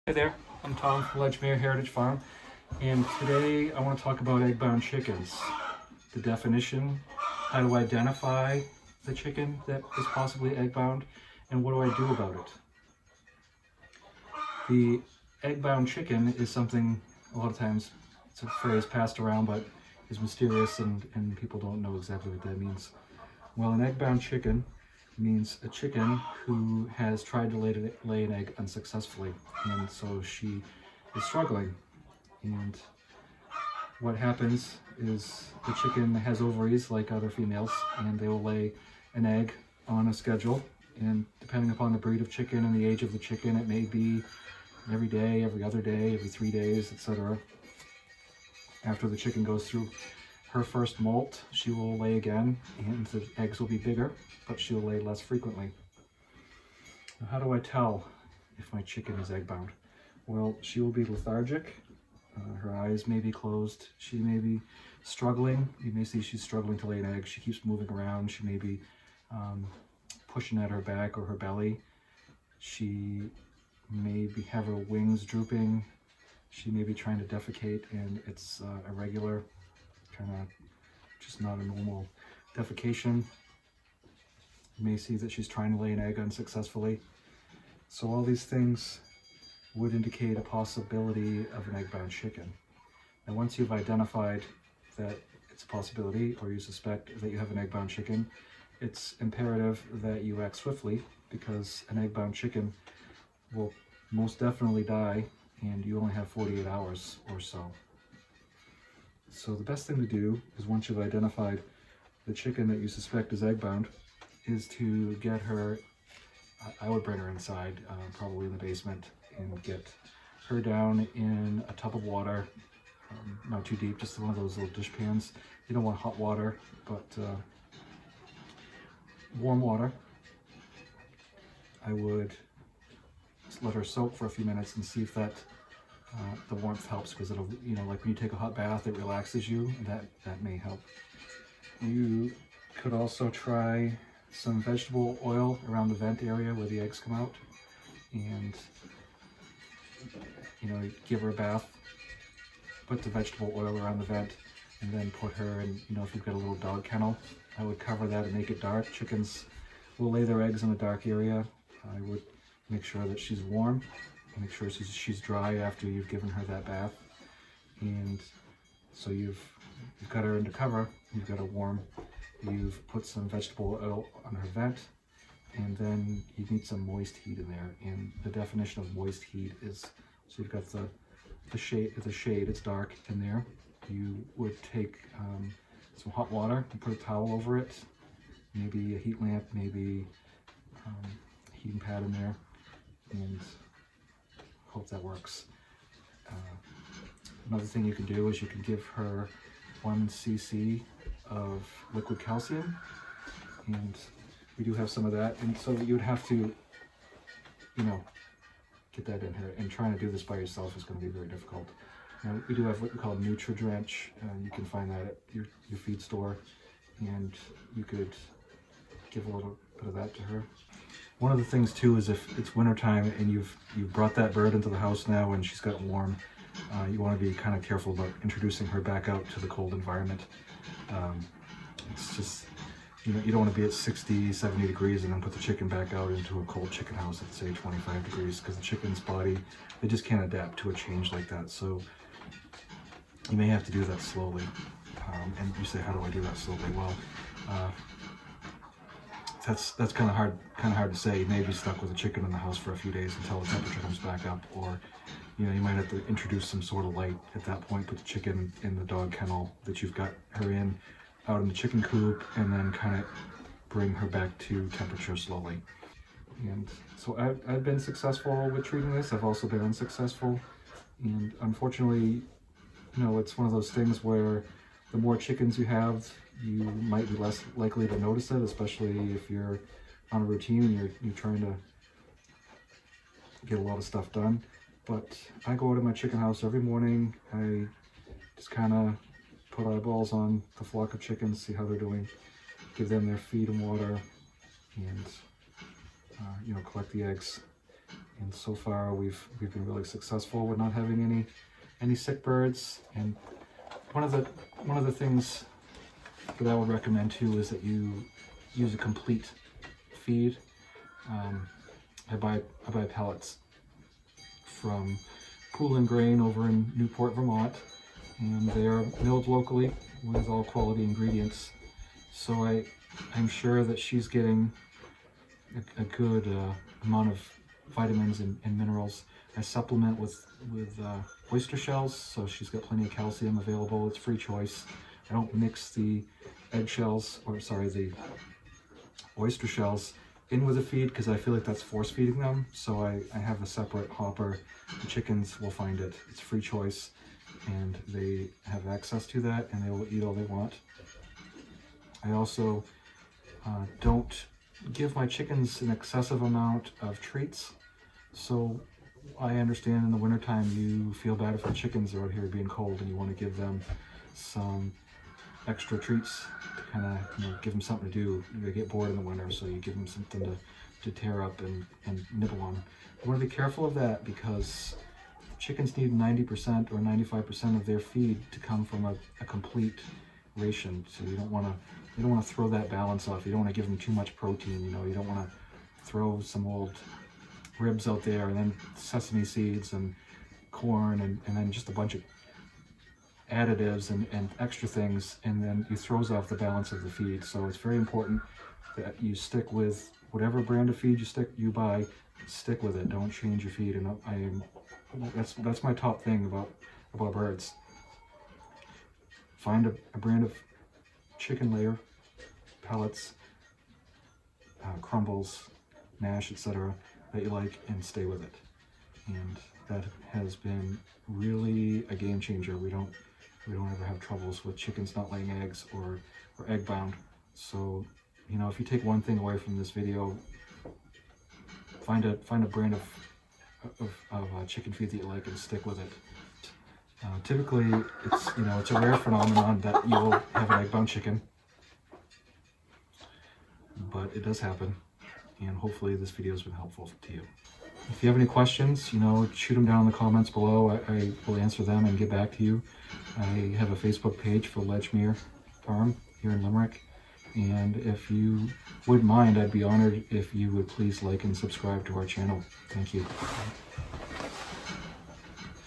Hey there, I'm Tom from Ledgemere Heritage Farm, and today I want to talk about egg-bound chickens. The definition, how to identify the chicken that is possibly egg-bound, and what do I do about it? The egg-bound chicken is something, a lot of times, it's a phrase passed around but is mysterious and people don't know exactly what that means. Well, an egg-bound chicken means a chicken who has tried to lay an egg unsuccessfully, and so she is struggling. And what happens is the chicken has ovaries like other females, and they will lay an egg on a schedule, and depending upon the breed of chicken and the age of the chicken, it may be every day, every other day, every 3 days, etc. After the chicken goes through her first molt, she will lay again, and the eggs will be bigger, but she'll lay less frequently. Now, how do I tell if my chicken is egg bound? Well, she will be lethargic. Her eyes may be closed. She may be struggling. You may see she's struggling to lay an egg. She keeps moving around. She may be pushing at her back or her belly. She may have her wings drooping. She may be trying to defecate and it's irregular, kind of just not a normal defecation. You may see that she's trying to lay an egg unsuccessfully. So all these things would indicate a possibility of an egg-bound chicken. And once you've identified that it's a possibility, or you suspect that you have an egg-bound chicken, it's imperative that you act swiftly, because an egg-bound chicken will most definitely die, and you only have 48 hours or so. So the best thing to do is, once you've identified the chicken that you suspect is egg-bound, is to get her, I would bring her inside, probably in the basement, and get her down in a tub of water, not too deep, just one of those little dish pans. You don't want hot water, but warm water. I would let her soak for a few minutes and see if that the warmth helps, because it'll, like when you take a hot bath, it relaxes you, and that may help. You could also try some vegetable oil around the vent area where the eggs come out, and give her a bath, put the vegetable oil around the vent, and then put her in, if you've got a little dog kennel, I would cover that and make it dark. Chickens will lay their eggs in a dark area. I would make sure that she's warm, make sure she's dry after you've given her that bath. And so you've got her into cover, you've got her warm, you've put some vegetable oil on her vent, and then you need some moist heat in there. And the definition of moist heat is, so you've got the shade, it's dark in there. You would take some hot water and put a towel over it, maybe a heat lamp, maybe a heating pad in there, and hope that works. Another thing you can do is you can give her 1 cc of liquid calcium, and we do have some of that, and so you'd have to, get that in her, and trying to do this by yourself is going to be very difficult. Now, we do have what we call Nutri-Drench. You can find that at your feed store, and you could give a little bit of that to her. One of the things too is, if it's wintertime and you've brought that bird into the house now and she's got warm, you want to be kind of careful about introducing her back out to the cold environment. It's just, you don't want to be at 60, 70 degrees and then put the chicken back out into a cold chicken house at, say, 25 degrees, because the chicken's body, they just can't adapt to a change like that. So you may have to do that slowly. And you say, how do I do that slowly? Well, that's kind of hard to say. You may be stuck with a chicken in the house for a few days until the temperature comes back up, or you might have to introduce some sort of light at that point. Put the chicken in the dog kennel that you've got her in, out in the chicken coop, and then kind of bring her back to temperature slowly. And so I've been successful with treating this. I've also been unsuccessful, and unfortunately, it's one of those things where the more chickens you have, you might be less likely to notice it, especially if you're on a routine and you're trying to get a lot of stuff done. But I go out of my chicken house every morning. I just kind of put eyeballs on the flock of chickens, see how they're doing, give them their feed and water, and collect the eggs. And so far we've been really successful with not having any sick birds. And one of the things that I would recommend too is that you use a complete feed. I buy pellets from Pool and Grain over in Newport, Vermont, and they are milled locally with all quality ingredients. So I'm sure that she's getting a good amount of vitamins and minerals. I supplement with oyster shells, so she's got plenty of calcium available. It's free choice. I don't mix the eggshells, or sorry, the oyster shells in with the feed because I feel like that's force feeding them. So I have a separate hopper. The chickens will find it. It's free choice, and they have access to that, and they will eat all they want. I also don't give my chickens an excessive amount of treats. So I understand in the wintertime you feel bad if the chickens are out here being cold and you want to give them some extra treats to kind of give them something to do. They get bored in the winter, so you give them something to tear up and nibble on. You want to be careful of that because chickens need 90% or 95% of their feed to come from a complete ration. So you don't want to throw that balance off. You don't want to give them too much protein. You don't want to throw some old ribs out there and then sesame seeds and corn and then just a bunch of additives and extra things, and then it throws off the balance of the feed. So it's very important that you stick with whatever brand of feed you buy. Stick with it. Don't change your feed. And that's my top thing about birds. Find a brand of chicken layer, pellets, crumbles, mash, etc. that you like, and stay with it. And that has been really a game changer. We don't ever have troubles with chickens not laying eggs or egg bound. So, if you take one thing away from this video, find a brand of chicken feed that you like and stick with it. Typically, it's a rare phenomenon that you'll have an egg bound chicken, but it does happen, and hopefully this video has been helpful to you. If you have any questions, shoot them down in the comments below. I will answer them and get back to you. I have a Facebook page for Ledgemere Farm here in Limerick, and if you wouldn't mind, I'd be honored if you would please like and subscribe to our channel. Thank you.